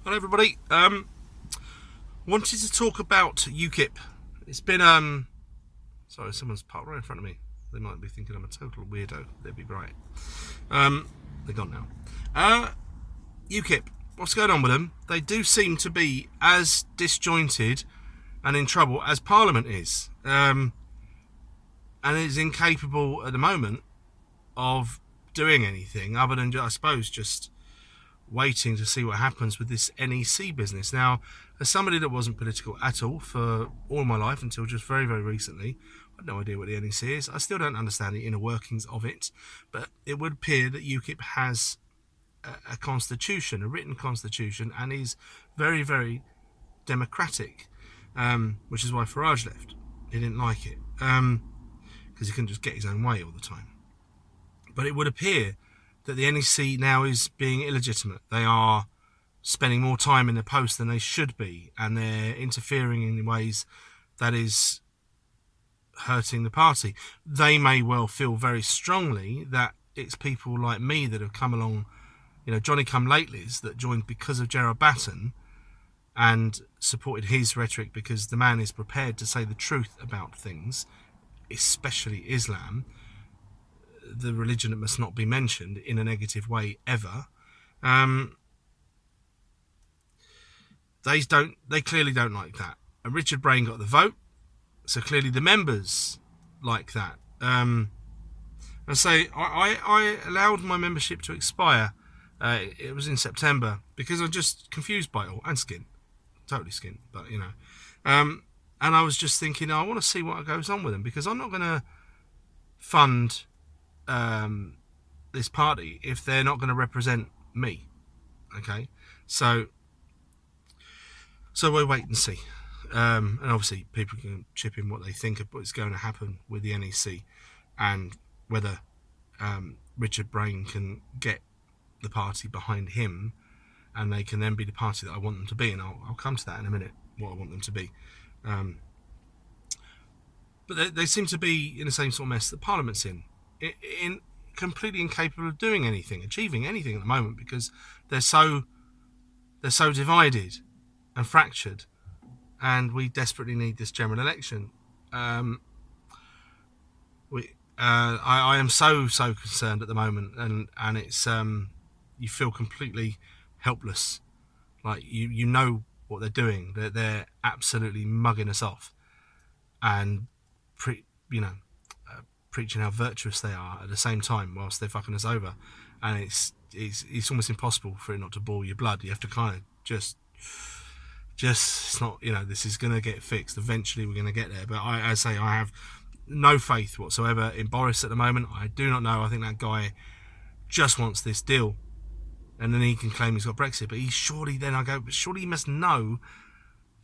Hello everybody. Wanted to talk about UKIP. It's been sorry, someone's parked right in front of me. They might be thinking I'm a total weirdo. They'd be right. They're gone now. UKIP. What's going on with them? They do seem to be as disjointed and in trouble as Parliament is, and is incapable at the moment of doing anything other than, I suppose, just waiting to see what happens with this NEC business. Now, as somebody that wasn't political at all for all my life until just very, very recently, I had no idea what the NEC is. I still don't understand the inner workings of it, but it would appear that UKIP has a constitution, a written constitution, and is very, very democratic, which is why Farage left. He didn't like it because he couldn't just get his own way all the time. But it would appear that the NEC now is being illegitimate. They are spending more time in the post than they should be, and they're interfering in ways that is hurting the party. They may well feel very strongly that it's people like me that have come along, Johnny come latelys, that joined because of Gerard Batten and supported his rhetoric because the man is prepared to say the truth about things, especially Islam, the religion that must not be mentioned in a negative way ever. They clearly don't like that. And Richard Braine got the vote, so clearly the members like that. And so I allowed my membership to expire. It was in September because I'm just confused by it all, and skin, totally skin, but and I was just thinking, I want to see what goes on with them, because I'm not going to fund this party if they're not going to represent me. Okay, so we'll wait and see. And obviously people can chip in what they think of what's going to happen with the NEC, and whether Richard Braine can get the party behind him, and they can then be the party that I want them to be. And I'll come to that in a minute, what I want them to be. But they seem to be in the same sort of mess that Parliament's in completely incapable of doing anything, achieving anything at the moment, because they're so divided and fractured, and we desperately need this general election. I am so concerned at the moment, and it's you feel completely helpless, like you know what they're doing. They're absolutely mugging us off, and preaching how virtuous they are at the same time whilst they're fucking us over. And it's almost impossible for it not to boil your blood. You have to kind of just it's not, this is going to get fixed. Eventually we're going to get there. But I have no faith whatsoever in Boris at the moment. I do not know. I think that guy just wants this deal, and then he can claim he's got Brexit. But surely he must know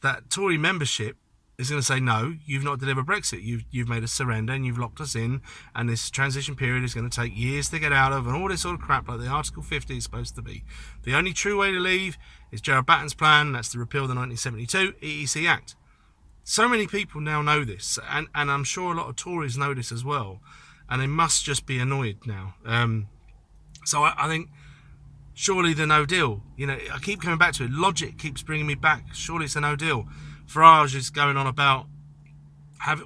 that Tory membership is going to say, no, you've not delivered Brexit. You've made us surrender, and you've locked us in, and this transition period is going to take years to get out of, and all this sort of crap like the Article 50 is supposed to be. The only true way to leave is Gerard Batten's plan. That's to repeal the 1972 EEC Act. So many people now know this, and I'm sure a lot of Tories know this as well, and they must just be annoyed now. So I think surely the no deal. I keep coming back to it. Logic keeps bringing me back. Surely it's a no deal. Farage is going on about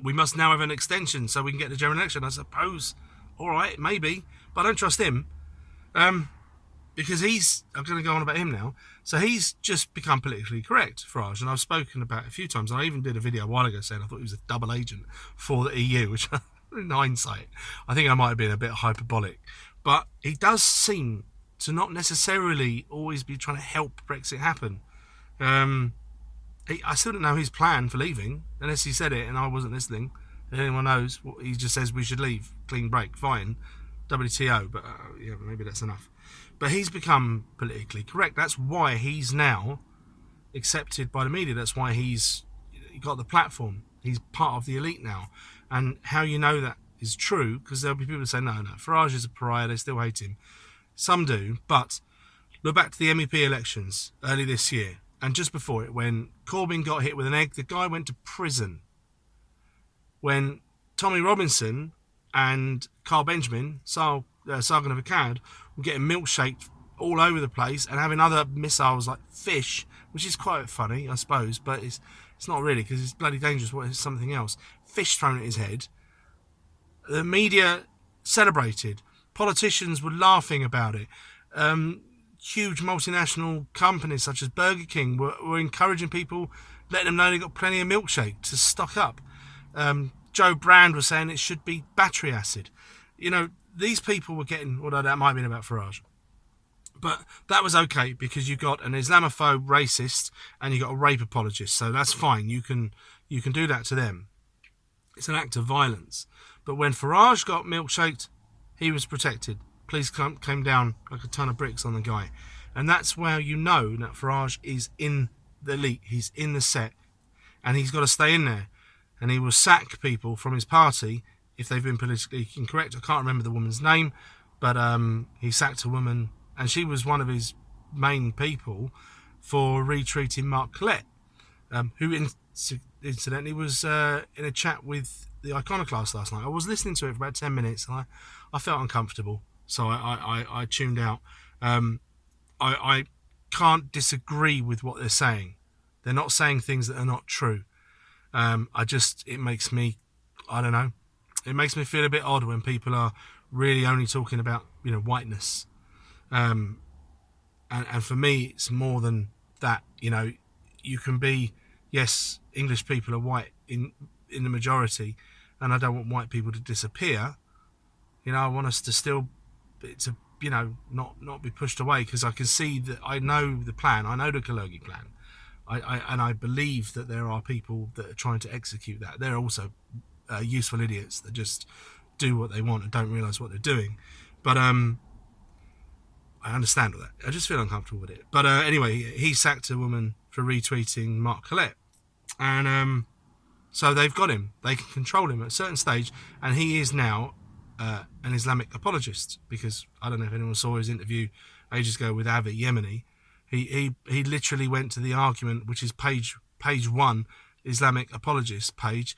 we must now have an extension so we can get the general election. I suppose, all right, maybe, but I don't trust him, because I'm going to go on about him now. So he's just become politically correct, Farage, and I've spoken about it a few times. And I even did a video a while ago saying I thought he was a double agent for the EU, which in hindsight, I think I might have been a bit hyperbolic. But he does seem to not necessarily always be trying to help Brexit happen. I still don't know his plan for leaving, unless he said it and I wasn't listening. If anyone knows, he just says we should leave, clean break, fine, WTO, but maybe that's enough. But he's become politically correct. That's why he's now accepted by the media. That's why he got the platform. He's part of the elite now. And how you know that is true, because there'll be people who say, no, Farage is a pariah, they still hate him. Some do, but look back to the MEP elections early this year. And just before it, when Corbyn got hit with an egg, the guy went to prison. When Tommy Robinson and Carl Benjamin, Sargon of Akkad, were getting milkshaked all over the place and having other missiles like fish, which is quite funny, I suppose, but it's not really, because it's bloody dangerous. What is something else? Fish thrown at his head. The media celebrated. Politicians were laughing about it. Huge multinational companies such as Burger King were encouraging people, letting them know they got plenty of milkshake to stock up. Joe Brand was saying it should be battery acid. You know, these people were getting, although that might have been about Farage, but that was okay because you got an Islamophobe racist and you got a rape apologist, so that's fine. You can do that to them. It's an act of violence. But when Farage got milkshaked, he was protected. Police came down like a ton of bricks on the guy, and that's where you know that Farage is in the elite. He's in the set, and he's got to stay in there. And he will sack people from his party if they've been politically incorrect. I can't remember the woman's name, but he sacked a woman, and she was one of his main people for retweeting Mark Collette, who incidentally was in a chat with the Iconoclast last night. I was listening to it for about 10 minutes, and I felt uncomfortable, so I tuned out. I can't disagree with what they're saying. They're not saying things that are not true. It makes me, I don't know, it makes me feel a bit odd when people are really only talking about, you know, whiteness. And for me, it's more than that. You know, you can be, yes, English people are white in the majority, and I don't want white people to disappear. You know, I want us to still, to, you know, not be pushed away, because I can see that I know the plan. I know the Kalergi plan. And I believe that there are people that are trying to execute that. They're also useful idiots that just do what they want and don't realise what they're doing. But I understand all that. I just feel uncomfortable with it. But anyway, he sacked a woman for retweeting Mark Collette. And so they've got him. They can control him at a certain stage. And he is now an Islamic apologist. Because I don't know if anyone saw his interview ages ago with Avi Yemeni. He literally went to the argument, which is page 1, Islamic apologist page.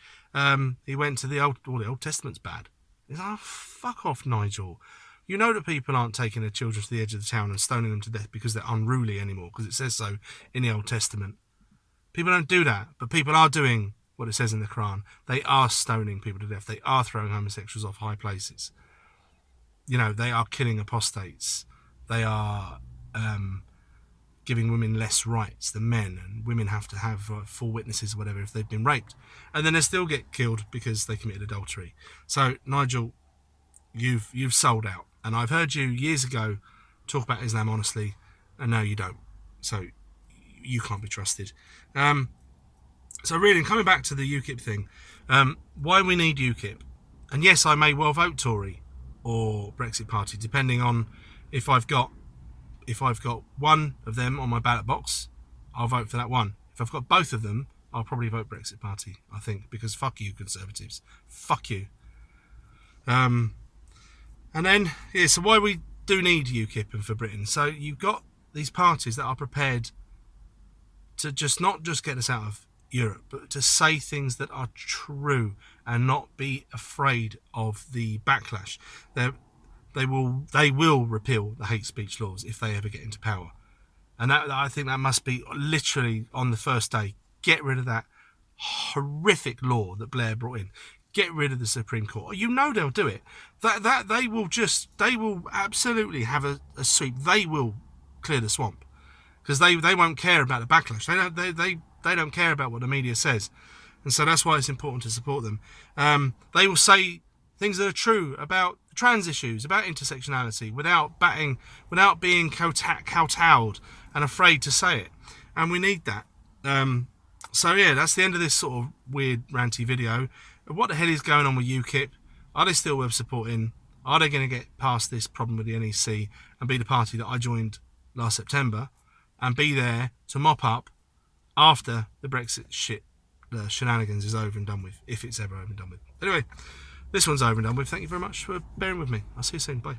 He went to the Old Testament's bad. He's like, oh, fuck off, Nigel. You know that people aren't taking their children to the edge of the town and stoning them to death because they're unruly anymore, because it says so in the Old Testament. People don't do that, but people are doing what it says in the Quran. They are stoning people to death. They are throwing homosexuals off high places. You know, they are killing apostates. They are giving women less rights than men, and women have to have full witnesses or whatever if they've been raped, and then they still get killed because they committed adultery. So Nigel, you've sold out, and I've heard you years ago talk about Islam honestly, and now you don't, so you can't be trusted. So really, coming back to the UKIP thing, why we need UKIP, and yes, I may well vote Tory or Brexit Party depending on if I've got one of them on my ballot box, I'll vote for that one. If I've got both of them, I'll probably vote Brexit Party, I think, because fuck you, Conservatives. Fuck you. And then, yeah, so why we do need UKIP and for Britain. So you've got these parties that are prepared to not just get us out of Europe, but to say things that are true and not be afraid of the backlash. They will repeal the hate speech laws if they ever get into power. And I think that must be literally on the first day. Get rid of that horrific law that Blair brought in. Get rid of the Supreme Court. You know they'll do it. That they will absolutely have a sweep. They will clear the swamp, because they won't care about the backlash. They don't care about what the media says, and so that's why it's important to support them. They will say things that are true about trans issues, about intersectionality, without being kowtowed and afraid to say it. And we need that. So yeah, that's the end of this sort of weird ranty video. What the hell is going on with UKIP? Are they still worth supporting? Are they going to get past this problem with the NEC and be the party that I joined last September and be there to mop up after the Brexit shit, the shenanigans is over and done with, if it's ever over and done with. Anyway, this one's over and done with. Thank you very much for bearing with me. I'll see you soon. Bye.